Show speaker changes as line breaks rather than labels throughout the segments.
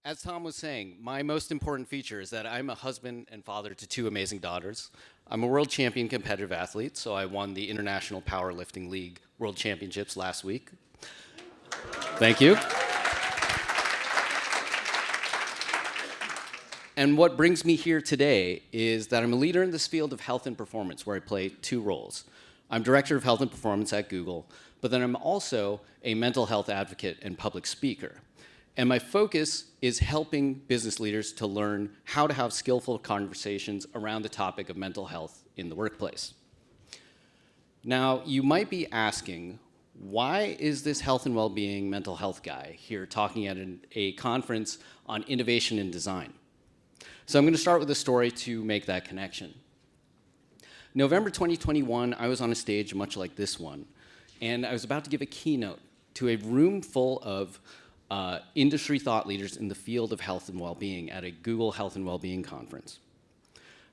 As Tom was saying, my most important feature is that I'm a husband and father to two amazing daughters. I'm a world champion competitive athlete, so I won the International Powerlifting League World Championships last week. Thank you. And what brings me here today is that I'm a leader in this field of health and performance, where I play two roles. I'm director of health and performance at Google, but then I'm also a mental health advocate and public speaker. And my focus is helping business leaders to learn how to have skillful conversations around the topic of mental health in the workplace. Now, you might be asking, why is this health and well-being mental health guy here talking at a conference on innovation and design? So I'm going to start with a story to make that connection. November 2021, I was on a stage much like this one, and I was about to give a keynote to a room full of industry thought leaders in the field of health and well-being at a Google Health and Well-being conference.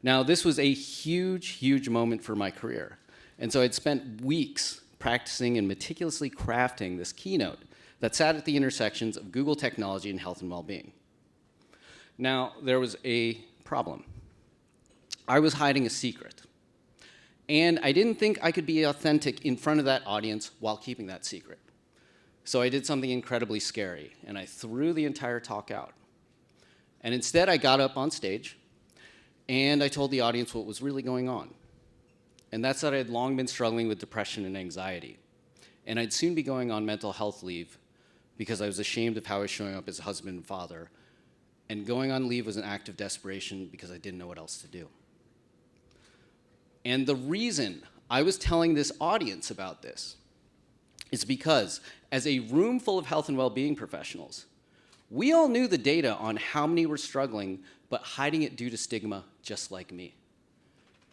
Now, this was a huge, huge moment for my career. And so I'd spent weeks practicing and meticulously crafting this keynote that sat at the intersections of Google technology and health and well-being. Now, there was a problem. I was hiding a secret. And I didn't think I could be authentic in front of that audience while keeping that secret. So I did something incredibly scary, and I threw the entire talk out. And instead, I got up on stage, and I told the audience what was really going on. And that's that I had long been struggling with depression and anxiety. And I'd soon be going on mental health leave because I was ashamed of how I was showing up as a husband and father. And going on leave was an act of desperation because I didn't know what else to do. And the reason I was telling this audience about this is because, as a room full of health and well-being professionals, we all knew the data on how many were struggling but hiding it due to stigma, just like me.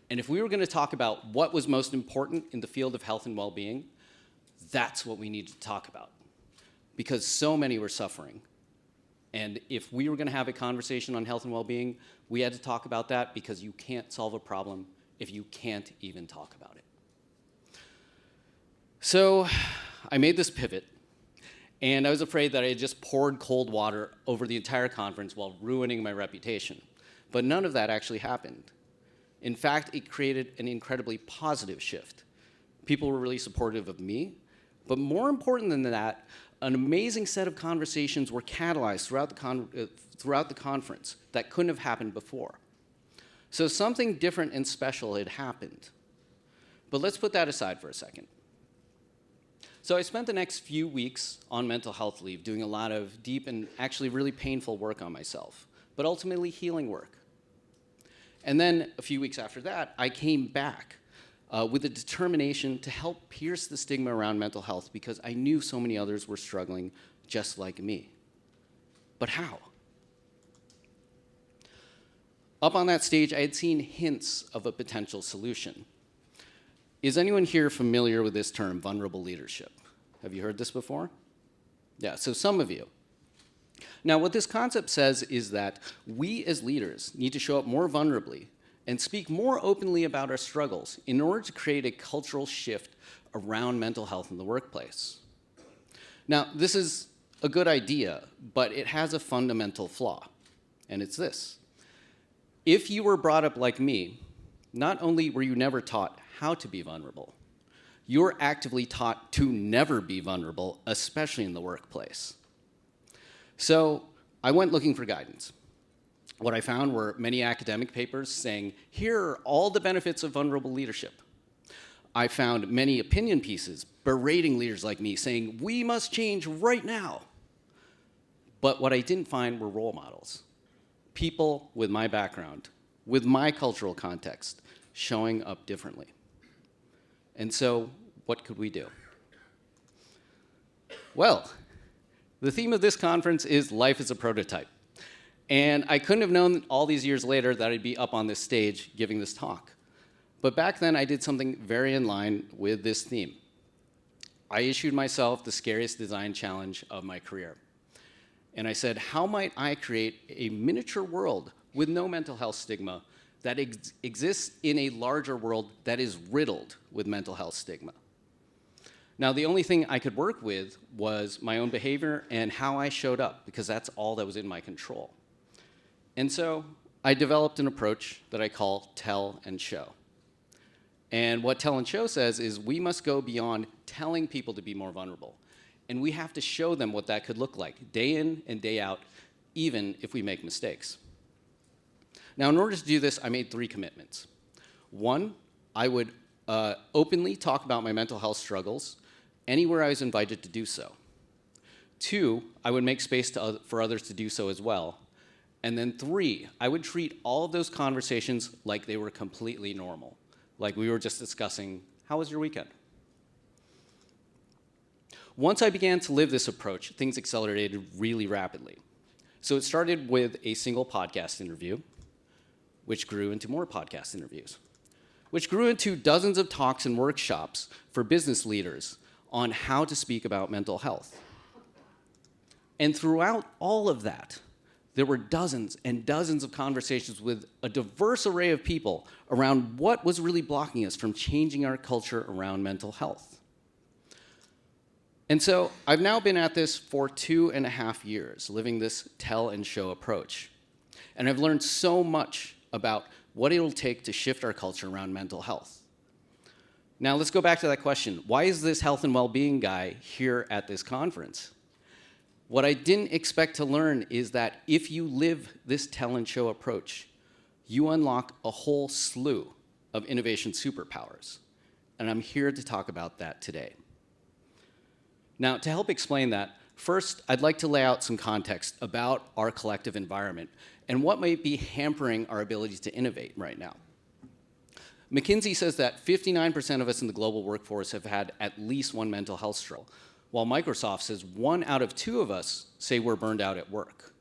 And if we were going to talk about what was most important in the field of health and well-being, that's what we needed to talk about, because so many were suffering. And if we were going to have a conversation on health and well-being, we had to talk about that, because you can't solve a problem if you can't even talk about it. So I made this pivot, and I was afraid that I had just poured cold water over the entire conference while ruining my reputation. But none of that actually happened. In fact, it created an incredibly positive shift. People were really supportive of me, but more important than that, an amazing set of conversations were catalyzed throughout the conference that couldn't have happened before. So something different and special had happened. But let's put that aside for a second. So I spent the next few weeks on mental health leave doing a lot of deep and actually really painful work on myself, but ultimately healing work. And then a few weeks after that, I came back with a determination to help pierce the stigma around mental health, because I knew so many others were struggling just like me. But how? Up on that stage, I had seen hints of a potential solution. Is anyone here familiar with this term, vulnerable leadership? Have you heard this before? Yeah, so some of you. Now, what this concept says is that we as leaders need to show up more vulnerably and speak more openly about our struggles in order to create a cultural shift around mental health in the workplace. Now, this is a good idea, but it has a fundamental flaw, and it's this. If you were brought up like me, not only were you never taught how to be vulnerable, you're actively taught to never be vulnerable, especially in the workplace. So I went looking for guidance. What I found were many academic papers saying, here are all the benefits of vulnerable leadership. I found many opinion pieces berating leaders like me, saying, we must change right now. But what I didn't find were role models. People with my background, with my cultural context, showing up differently. And so, what could we do? Well, the theme of this conference is life as a prototype. And I couldn't have known all these years later that I'd be up on this stage giving this talk. But back then, I did something very in line with this theme. I issued myself the scariest design challenge of my career. And I said, how might I create a miniature world with no mental health stigma that exists in a larger world that is riddled with mental health stigma? Now, the only thing I could work with was my own behavior and how I showed up, because that's all that was in my control. And so I developed an approach that I call tell and show. And what tell and show says is we must go beyond telling people to be more vulnerable. And we have to show them what that could look like, day in and day out, even if we make mistakes. Now, in order to do this, I made 3 commitments. 1, I would openly talk about my mental health struggles anywhere I was invited to do so. 2, I would make space for others to do so as well. And then 3, I would treat all of those conversations like they were completely normal, like we were just discussing, how was your weekend? Once I began to live this approach, things accelerated really rapidly. So it started with a single podcast interview, which grew into more podcast interviews, which grew into dozens of talks and workshops for business leaders on how to speak about mental health. And throughout all of that, there were dozens and dozens of conversations with a diverse array of people around what was really blocking us from changing our culture around mental health. And so I've now been at this for 2.5 years, living this tell and show approach. And I've learned so much about what it'll take to shift our culture around mental health. Now let's go back to that question. Why is this health and well-being guy here at this conference? What I didn't expect to learn is that if you live this tell and show approach, you unlock a whole slew of innovation superpowers. And I'm here to talk about that today. Now, to help explain that, first, I'd like to lay out some context about our collective environment and what might be hampering our ability to innovate right now. McKinsey says that 59% of us in the global workforce have had at least one mental health struggle, while Microsoft says 1 out of 2 of us say we're burned out at work.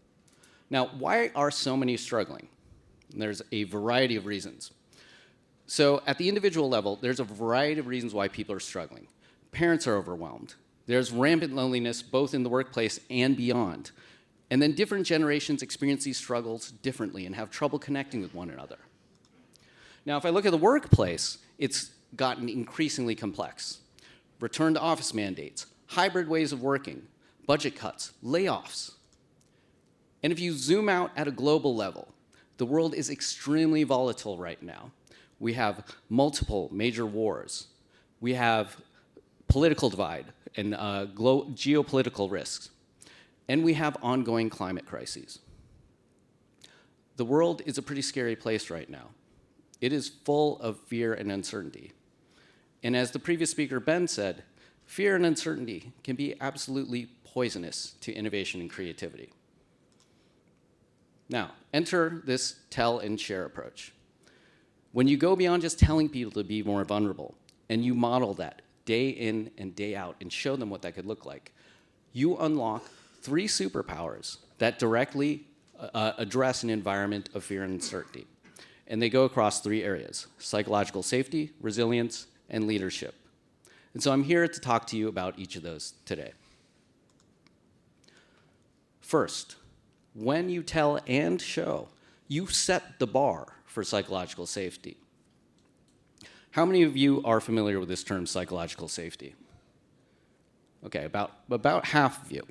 Now, why are so many struggling? And there's a variety of reasons. So at the individual level, there's a variety of reasons why people are struggling. Parents are overwhelmed. There's rampant loneliness, both in the workplace and beyond. And then different generations experience these struggles differently and have trouble connecting with one another. Now, if I look at the workplace, it's gotten increasingly complex. Return to office mandates, hybrid ways of working, budget cuts, layoffs. And if you zoom out at a global level, the world is extremely volatile right now. We have multiple major wars. We have political divide and geopolitical risks. And we have ongoing climate crises. The world is a pretty scary place right now. It is full of fear and uncertainty. And as the previous speaker, Ben, said, fear and uncertainty can be absolutely poisonous to innovation and creativity. Now, enter this tell and share approach. When you go beyond just telling people to be more vulnerable, and you model that day in and day out and show them what that could look like, you unlock 3 superpowers that directly address an environment of fear and uncertainty. And they go across 3 areas: psychological safety, resilience, and leadership. And so I'm here to talk to you about each of those today. First, when you tell and show, you set the bar for psychological safety. How many of you are familiar with this term, psychological safety? Okay, about half of you.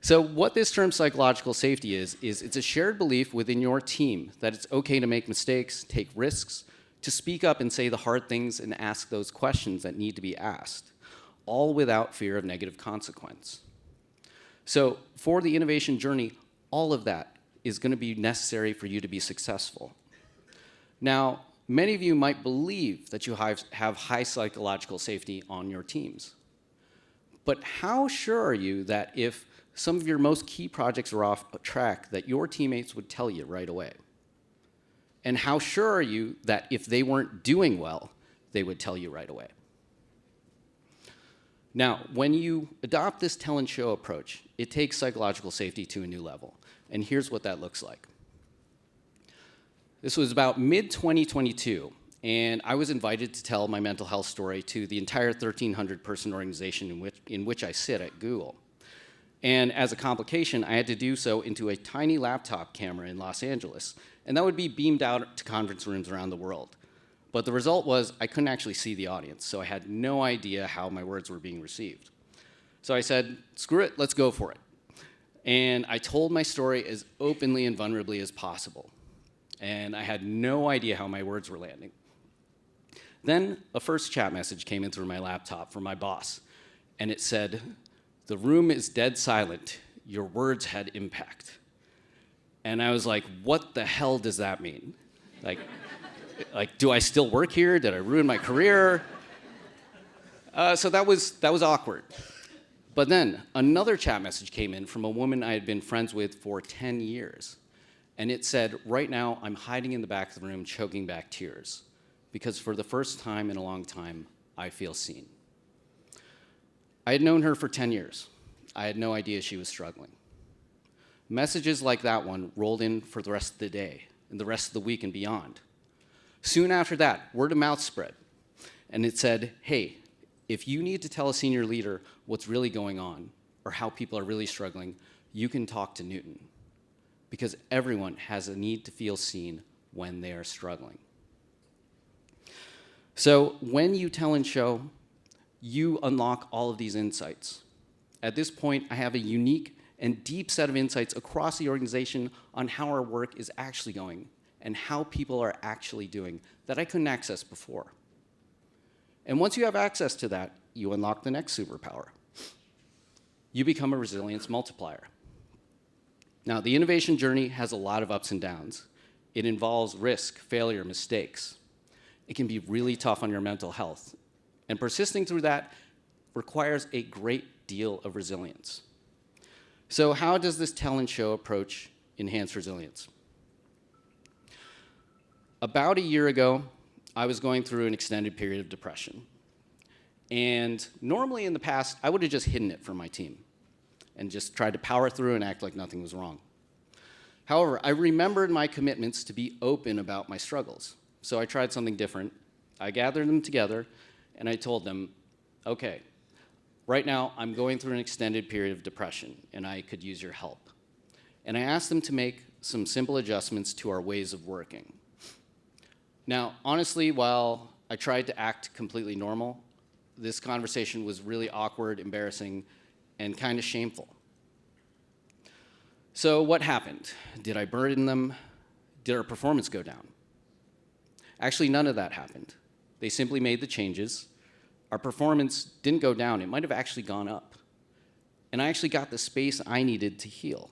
So what this term psychological safety is it's a shared belief within your team that it's okay to make mistakes, take risks, to speak up and say the hard things and ask those questions that need to be asked, all without fear of negative consequence. So for the innovation journey, all of that is going to be necessary for you to be successful. Now, many of you might believe that you have high psychological safety on your teams. But how sure are you that if some of your most key projects are off track, that your teammates would tell you right away? And how sure are you that if they weren't doing well, they would tell you right away? Now, when you adopt this tell and show approach, it takes psychological safety to a new level. And here's what that looks like. This was about mid-2022, and I was invited to tell my mental health story to the entire 1,300-person organization in which I sit at Google. And as a complication, I had to do so into a tiny laptop camera in Los Angeles, and that would be beamed out to conference rooms around the world. But the result was I couldn't actually see the audience, so I had no idea how my words were being received. So I said, screw it, let's go for it. And I told my story as openly and vulnerably as possible. And I had no idea how my words were landing. Then a first chat message came in through my laptop from my boss, and it said, "The room is dead silent. Your words had impact." And I was like, what the hell does that mean? Like, do I still work here? Did I ruin my career? So that was awkward. But then another chat message came in from a woman I had been friends with for 10 years. And it said, "Right now, I'm hiding in the back of the room, choking back tears, because for the first time in a long time, I feel seen." I had known her for 10 years. I had no idea she was struggling. Messages like that one rolled in for the rest of the day and the rest of the week and beyond. Soon after that, word of mouth spread, and it said, "Hey, if you need to tell a senior leader what's really going on or how people are really struggling, you can talk to Newton, because everyone has a need to feel seen when they are struggling." So when you tell and show, you unlock all of these insights. At this point, I have a unique and deep set of insights across the organization on how our work is actually going and how people are actually doing that I couldn't access before. And once you have access to that, you unlock the next superpower. You become a resilience multiplier. Now, the innovation journey has a lot of ups and downs. It involves risk, failure, mistakes. It can be really tough on your mental health. And persisting through that requires a great deal of resilience. So how does this tell and show approach enhance resilience? About a year ago, I was going through an extended period of depression. And normally in the past, I would have just hidden it from my team and just tried to power through and act like nothing was wrong. However, I remembered my commitments to be open about my struggles. So I tried something different. I gathered them together, and I told them, "Okay, right now I'm going through an extended period of depression, and I could use your help." And I asked them to make some simple adjustments to our ways of working. Now, honestly, while I tried to act completely normal, this conversation was really awkward, embarrassing, and kind of shameful. So what happened? Did I burden them? Did our performance go down? Actually, none of that happened. They simply made the changes. Our performance didn't go down. It might have actually gone up. And I actually got the space I needed to heal.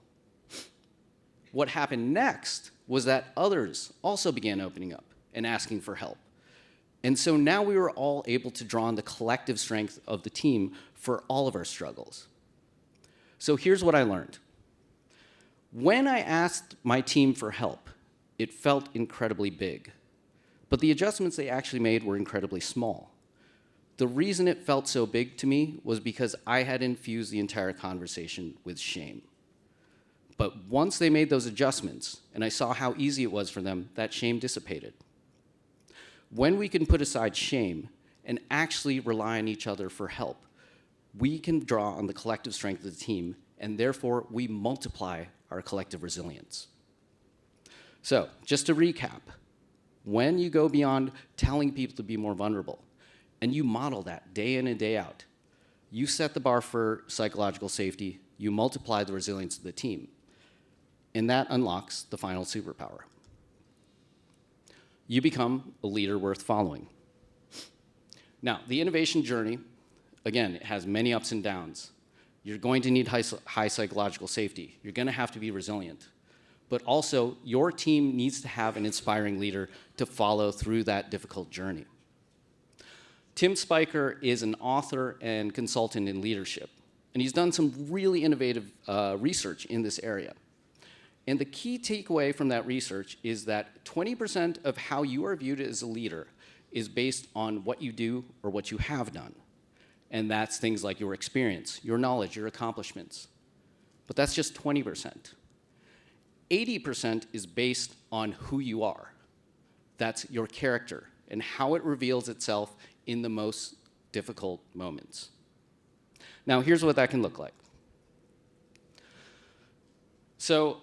What happened next was that others also began opening up and asking for help. And so now we were all able to draw on the collective strength of the team for all of our struggles. So here's what I learned. When I asked my team for help, it felt incredibly big. But the adjustments they actually made were incredibly small. The reason it felt so big to me was because I had infused the entire conversation with shame. But once they made those adjustments, and I saw how easy it was for them, that shame dissipated. When we can put aside shame and actually rely on each other for help, we can draw on the collective strength of the team, and therefore we multiply our collective resilience. So, just to recap, when you go beyond telling people to be more vulnerable, and you model that day in and day out, you set the bar for psychological safety, you multiply the resilience of the team, and that unlocks the final superpower. You become a leader worth following. Now, the innovation journey, again, it has many ups and downs. You're going to need high psychological safety. You're going to have to be resilient. But also, your team needs to have an inspiring leader to follow through that difficult journey. Tim Spiker is an author and consultant in leadership, and he's done some really innovative research in this area. And the key takeaway from that research is that 20% of how you are viewed as a leader is based on what you do or what you have done. And that's things like your experience, your knowledge, your accomplishments. But that's just 20%. 80% is based on who you are. That's your character and how it reveals itself in the most difficult moments. Now, here's what that can look like. So,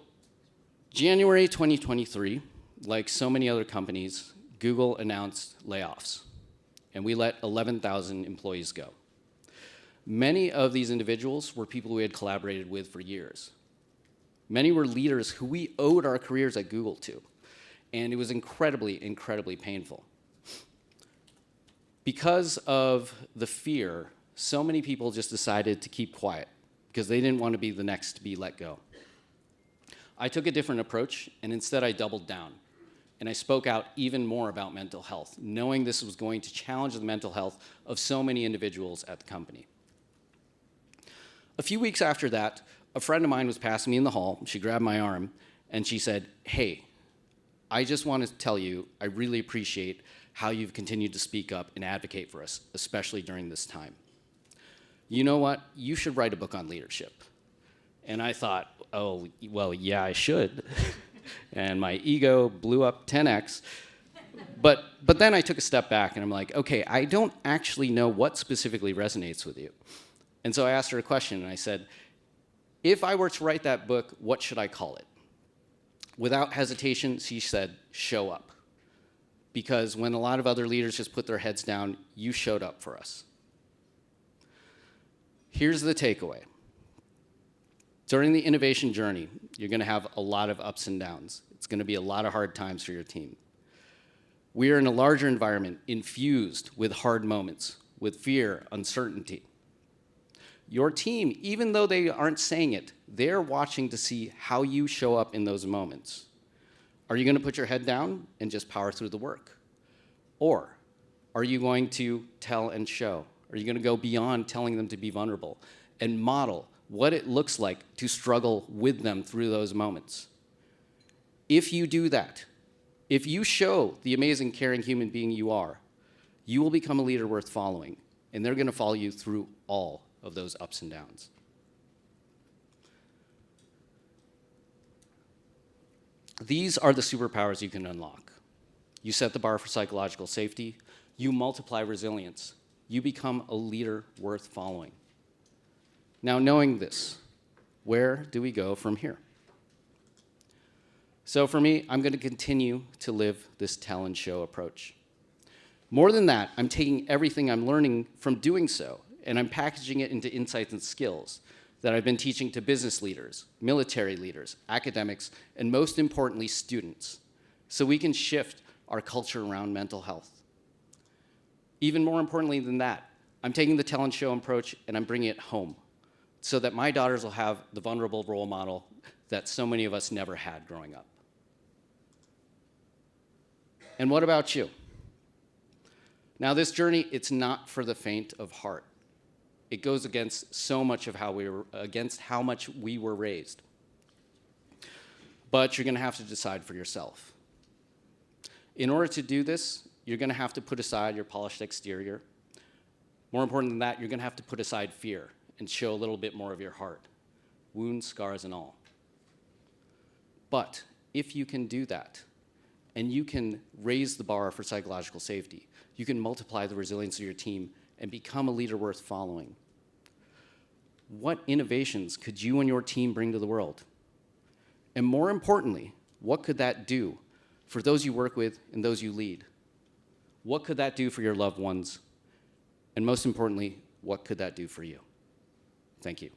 January 2023, like so many other companies, Google announced layoffs, and we let 11,000 employees go. Many of these individuals were people we had collaborated with for years. Many were leaders who we owed our careers at Google to, and it was incredibly, incredibly painful. Because of the fear, so many people just decided to keep quiet because they didn't want to be the next to be let go. I took a different approach, and instead I doubled down, and I spoke out even more about mental health, knowing this was going to challenge the mental health of so many individuals at the company. A few weeks after that, a friend of mine was passing me in the hall. She grabbed my arm, and she said, "Hey, I just want to tell you, I really appreciate how you've continued to speak up and advocate for us, especially during this time. You know what? You should write a book on leadership." And I thought, oh, well, yeah, I should. And my ego blew up 10x. But then I took a step back, and I'm like, okay, I don't actually know what specifically resonates with you. And so I asked her a question, and I said, if I were to write that book, what should I call it? Without hesitation, she said, "Show up." Because when a lot of other leaders just put their heads down, you showed up for us. Here's the takeaway. During the innovation journey, you're going to have a lot of ups and downs. It's going to be a lot of hard times for your team. We are in a larger environment infused with hard moments, with fear, uncertainty. Your team, even though they aren't saying it, they're watching to see how you show up in those moments. Are you going to put your head down and just power through the work? Or are you going to tell and show? Are you going to go beyond telling them to be vulnerable and model what it looks like to struggle with them through those moments? If you do that, if you show the amazing, caring human being you are, you will become a leader worth following, and they're going to follow you through all of those ups and downs. These are the superpowers you can unlock. You set the bar for psychological safety. You multiply resilience. You become a leader worth following. Now, knowing this, where do we go from here? So for me, I'm going to continue to live this tell and show approach. More than that, I'm taking everything I'm learning from doing so, and I'm packaging it into insights and skills that I've been teaching to business leaders, military leaders, academics, and most importantly, students, so we can shift our culture around mental health. Even more importantly than that, I'm taking the tell and show approach and I'm bringing it home so that my daughters will have the vulnerable role model that so many of us never had growing up. And what about you? Now, this journey, it's not for the faint of heart. It goes against so much of how much we were raised. But you're going to have to decide for yourself. In order to do this, you're going to have to put aside your polished exterior. More important than that, you're going to have to put aside fear and show a little bit more of your heart, wounds, scars, and all. But if you can do that, and you can raise the bar for psychological safety, you can multiply the resilience of your team and become a leader worth following. What innovations could you and your team bring to the world? And more importantly, what could that do for those you work with and those you lead? What could that do for your loved ones? And most importantly, what could that do for you? Thank you.